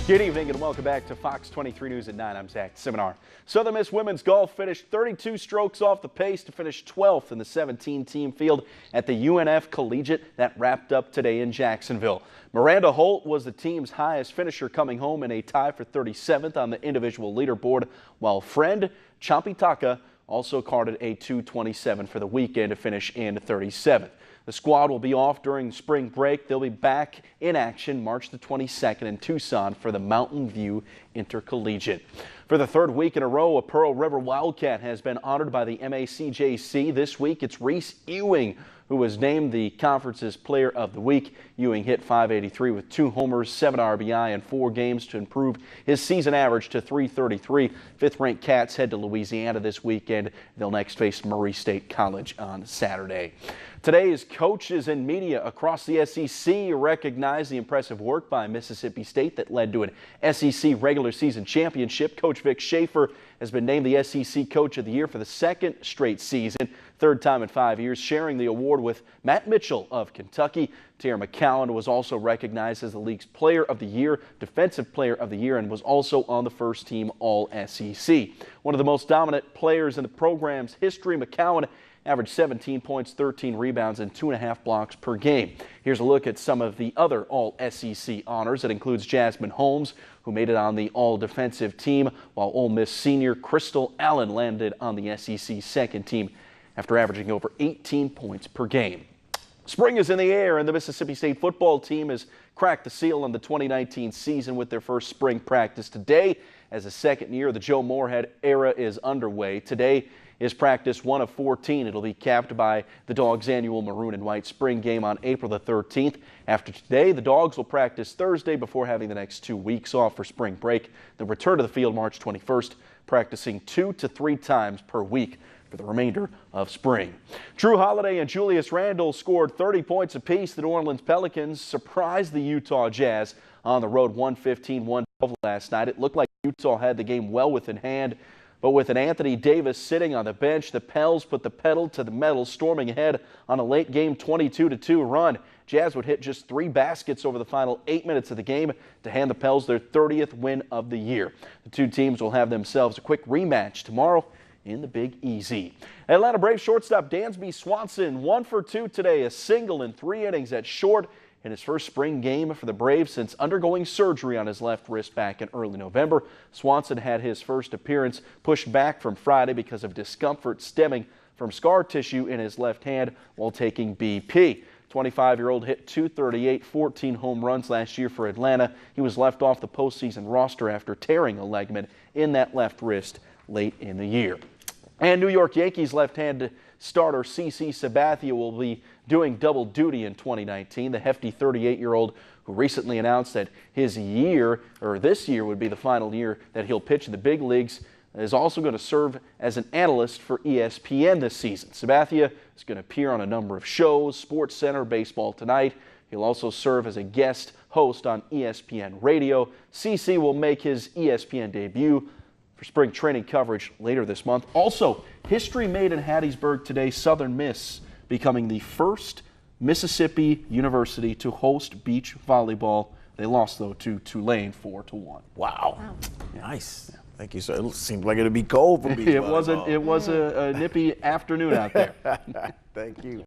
Good evening and welcome back to Fox 23 News at 9. I'm Zach Seminar. Southern Miss women's golf finished 32 strokes off the pace to finish 12th in the 17-team field at the UNF Collegiate that wrapped up today in Jacksonville. Miranda Holt was the team's highest finisher, coming home in a tie for 37th on the individual leaderboard, while friend Champitaka also carded a 227 for the weekend to finish in 37th. The squad will be off during spring break. They'll be back in action March the 22nd in Tucson for the Mountain View Intercollegiate. For the third week in a row, a Pearl River Wildcat has been honored by the MACJC. This week, it's Reese Ewing, who was named the conference's Player of the Week. Ewing hit .583 with 2 homers, 7 RBI in 4 games to improve his season average to .333. Fifth-ranked Cats head to Louisiana this weekend. They'll next face Murray State College on Saturday. Today's coaches and media across the SEC recognize the impressive work by Mississippi State that led to an SEC regular season championship. Coach Vic Schaefer has been named the SEC Coach of the Year for the 2nd straight season, 3rd time in 5 years, sharing the award with Matt Mitchell of Kentucky. Tara McCowan was also recognized as the league's Player of the Year, Defensive Player of the Year, and was also on the first team All-SEC. One of the most dominant players in the program's history, McCowan averaged 17 points, 13 rebounds, and 2.5 blocks per game. Here's a look at some of the other All-SEC honors. It includes Jasmine Holmes, who made it on the All-Defensive team, while Ole Miss senior Crystal Allen landed on the SEC second team after averaging over 18 points per game. Spring is in the air, and the Mississippi State football team has cracked the seal on the 2019 season with their first spring practice today. As the second year of the Joe Moorhead era is underway, today is practice 1 of 14. It'll be capped by the Dogs' annual maroon and white spring game on April the 13th. After today, the Dogs will practice Thursday before having the next 2 weeks off for spring break. They'll return to the field March 21st, practicing 2 to 3 times per week for the remainder of spring. Drew Holiday and Julius Randle scored 30 points apiece. The New Orleans Pelicans surprised the Utah Jazz on the road 115-112 last night. It looked like Utah had the game well within hand, but with an Anthony Davis sitting on the bench, the Pels put the pedal to the metal, storming ahead on a late game 22-2 run. Jazz would hit just 3 baskets over the final 8 minutes of the game to hand the Pels their 30th win of the year. The two teams will have themselves a quick rematch tomorrow in the Big Easy. Atlanta Braves shortstop Dansby Swanson 1 for 2 today, a single in 3 innings at short in his first spring game for the Braves since undergoing surgery on his left wrist back in early November. Swanson had his first appearance pushed back from Friday because of discomfort stemming from scar tissue in his left hand while taking BP. 25-year-old hit .238, 14 home runs last year for Atlanta. He was left off the postseason roster after tearing a ligament in that left wrist late in the year. And New York Yankees left-handed starter CC Sabathia will be doing double duty in 2019. The hefty 38-year-old, who recently announced that this year would be the final year that he'll pitch in the big leagues, is also going to serve as an analyst for ESPN this season. Sabathia is going to appear on a number of shows, Sports Center, Baseball Tonight. He'll also serve as a guest host on ESPN Radio. CC will make his ESPN debut for spring training coverage later this month. Also, history made in Hattiesburg today, Southern Miss becoming the first Mississippi university to host beach volleyball. They lost, though, to Tulane 4-1. Wow. Yeah. Nice. Yeah. Thank you, sir. It seemed like it would be cold for beach volleyball. It was a nippy afternoon out there. Thank you.